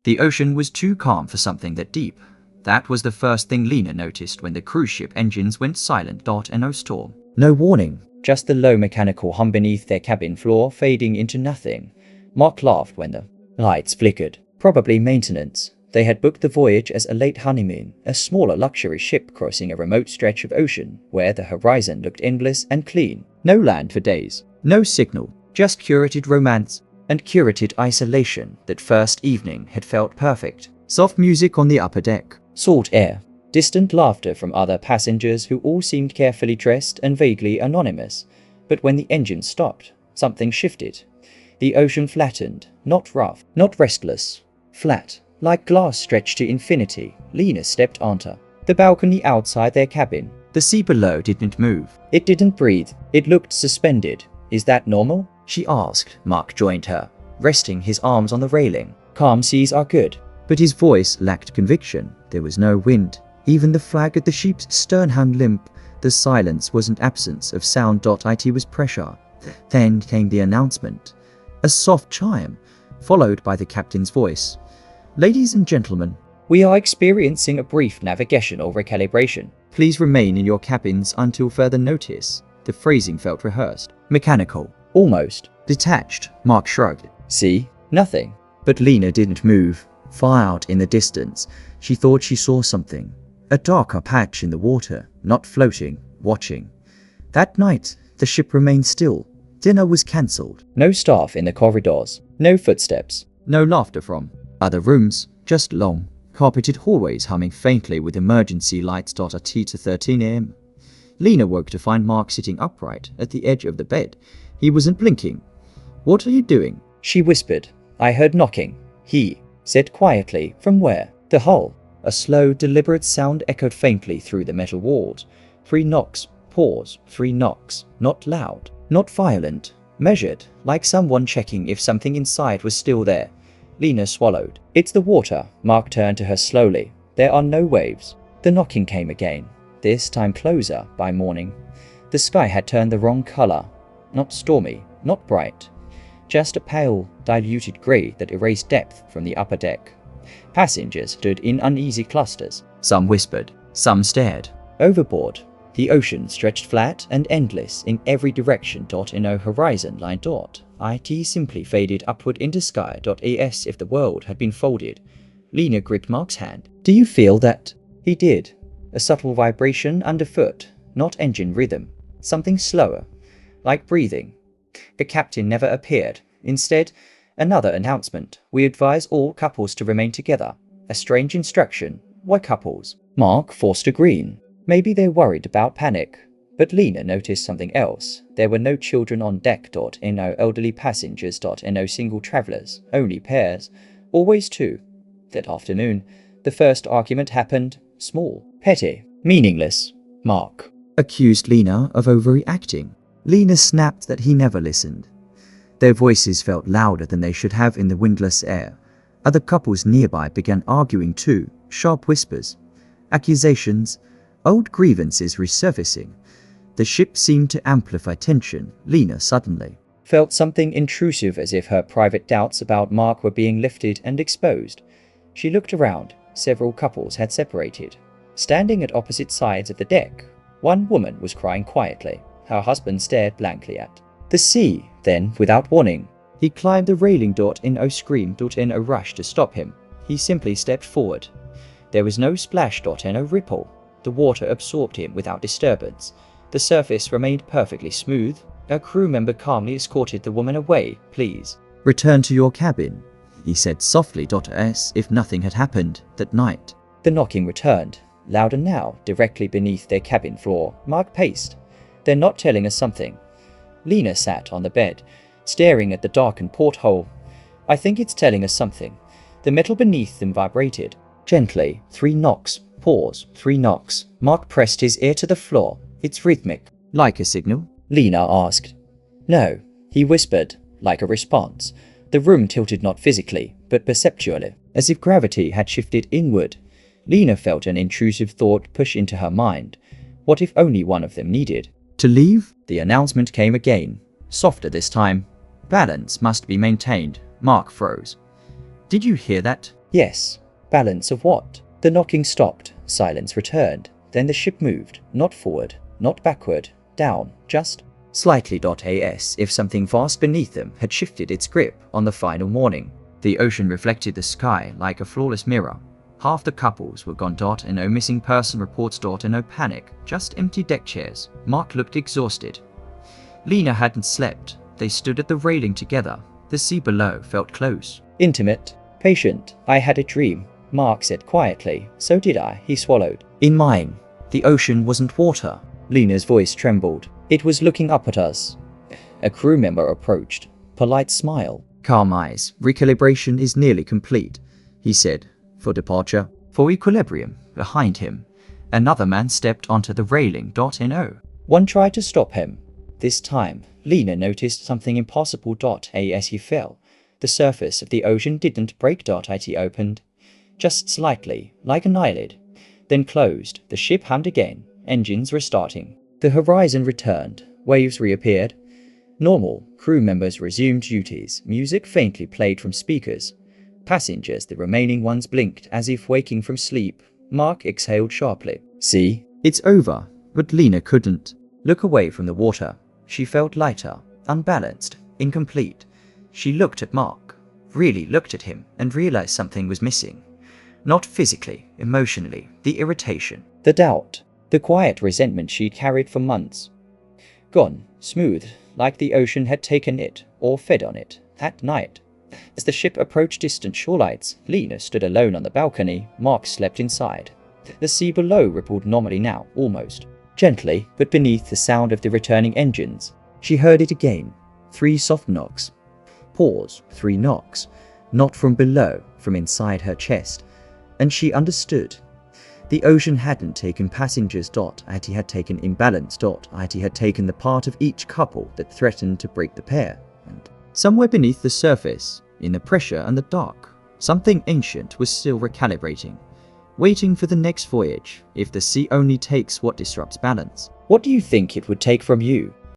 The ocean was too calm for something that deep. That was the first thing Lena noticed when the cruise ship engines went silent. No storm. No warning, just the low mechanical hum beneath their cabin floor fading into nothing. Mark laughed when the lights flickered. Probably maintenance. They had booked the voyage as a late honeymoon, a smaller luxury ship crossing a remote stretch of ocean where the horizon looked endless and clean. No land for days. No signal. Just curated romance and curated isolation. That first evening had felt perfect. Soft music on the upper deck. Salt air. Distant laughter from other passengers who all seemed carefully dressed and vaguely anonymous. But when the engine stopped, something shifted. The ocean flattened, not rough, not restless. Flat, like glass stretched to infinity. Lena stepped onto the balcony outside their cabin. The sea below didn't move. It didn't breathe. It looked suspended. Is that normal? She asked. Mark joined her, resting his arms on the railing. Calm seas are good. But his voice lacked conviction. There was no wind. Even the flag at the ship's stern hung limp. The silence wasn't absence of sound. It was pressure. Then came the announcement. A soft chime, followed by the captain's voice. Ladies and gentlemen, we are experiencing a brief navigational recalibration. Please remain in your cabins until further notice. The phrasing felt rehearsed. Mechanical. Almost. Detached. Mark shrugged. See? Nothing. But Lena didn't move. Far out in the distance, she thought she saw something. A darker patch in the water, not floating, watching. That night, the ship remained still. Dinner was cancelled. No staff in the corridors. No footsteps. No laughter from other rooms. Just long, carpeted hallways humming faintly with emergency lights. At 2:13 a.m. Lena woke to find Mark sitting upright at the edge of the bed. He wasn't blinking. What are you doing? She whispered. I heard knocking. He said quietly. From where? The hull. A slow, deliberate sound echoed faintly through the metal walls. 3 knocks. Pause. 3 knocks. Not loud. Not violent. Measured, like someone checking if something inside was still there. Lena swallowed. It's the water. Mark turned to her slowly. There are no waves. The knocking came again. This time closer by morning. The sky had turned the wrong color. Not stormy, not bright. Just a pale, diluted grey that erased depth from the upper deck. Passengers stood in uneasy clusters. Some whispered. Some stared. Overboard, the ocean stretched flat and endless in every direction. In a horizon line. It simply faded upward into sky. As if the world had been folded. Lena gripped Mark's hand. Do you feel that? He did. A subtle vibration underfoot, not engine rhythm. Something slower, like breathing. The captain never appeared. Instead, another announcement. We advise all couples to remain together. A strange instruction. Why couples? Mark forced a grin. Maybe they're worried about panic. But Lena noticed something else. There were no children on deck. No elderly passengers. No single travelers. Only pairs. Always 2. That afternoon, the first argument happened. Small. Petty. Meaningless. Mark accused Lena of overreacting. Lena snapped that he never listened. Their voices felt louder than they should have in the windless air. Other couples nearby began arguing too. Sharp whispers. Accusations. Old grievances resurfacing. The ship seemed to amplify tension. Lena suddenly felt something intrusive, as if her private doubts about Mark were being lifted and exposed. She looked around. Several couples had separated. Standing at opposite sides of the deck, one woman was crying quietly. Her husband stared blankly at the sea. Then, without warning, he climbed the railing. No screamed. No rush to stop him. He simply stepped forward. There was no splash. No ripple. The water absorbed him without disturbance. The surface remained perfectly smooth. A crew member calmly escorted the woman away. Please return to your cabin, he said softly. As if nothing had happened that night. The knocking returned, louder now, directly beneath their cabin floor. Mark paced. They're not telling us something. Lena sat on the bed, staring at the darkened porthole. I think it's telling us something. The metal beneath them vibrated. Gently. 3 knocks. Pause. 3 knocks. Mark pressed his ear to the floor. It's rhythmic. Like a signal? Lena asked. No, he whispered, like a response. The room tilted not physically, but perceptually, as if gravity had shifted inward. Lena felt an intrusive thought push into her mind. What if only one of them needed to leave? The announcement came again, softer this time. Balance must be maintained. Mark froze. Did you hear that? Yes. Balance of what? The knocking stopped. Silence returned. Then the ship moved. Not forward, not backward. Down. Just slightly. As if something vast beneath them had shifted its grip on the final morning. The ocean reflected the sky like a flawless mirror. Half the couples were gone. No missing person reports. No panic, just empty deck chairs. Mark looked exhausted. Lena hadn't slept. They stood at the railing together. The sea below felt close. Intimate. Patient. I had a dream, Mark said quietly. So did I, he swallowed. In mine. The ocean wasn't water. Lena's voice trembled. It was looking up at us. A crew member approached. Polite smile. Calm eyes. Recalibration is nearly complete, he said. For departure. For equilibrium. Behind him, another man stepped onto the railing. No. One tried to stop him. This time, Lena noticed something impossible. As he fell, the surface of the ocean didn't break. It opened. Just slightly, like an eyelid. Then closed. The ship hummed again. Engines restarting. The horizon returned. Waves reappeared. Normal. Crew members resumed duties. Music faintly played from speakers. Passengers, the remaining ones, blinked as if waking from sleep. Mark exhaled sharply. See? It's over. But Lena couldn't look away from the water. She felt lighter, unbalanced, incomplete. She looked at Mark, really looked at him, and realized something was missing. Not physically, emotionally, the irritation, the doubt, the quiet resentment she'd carried for months. Gone, smooth, like the ocean had taken it, or fed on it, that night. As the ship approached distant shorelights, Lena stood alone on the balcony. Mark slept inside. The sea below rippled normally now, almost gently, but beneath the sound of the returning engines. She heard it again. 3 soft knocks. Pause. 3 knocks. Not from below, from inside her chest. And she understood. The ocean hadn't taken passengers. It had taken imbalance. It had taken the part of each couple that threatened to break the pair. And somewhere beneath the surface, in the pressure and the dark, something ancient was still recalibrating, waiting for the next voyage, if the sea only takes what disrupts balance. What do you think it would take from you?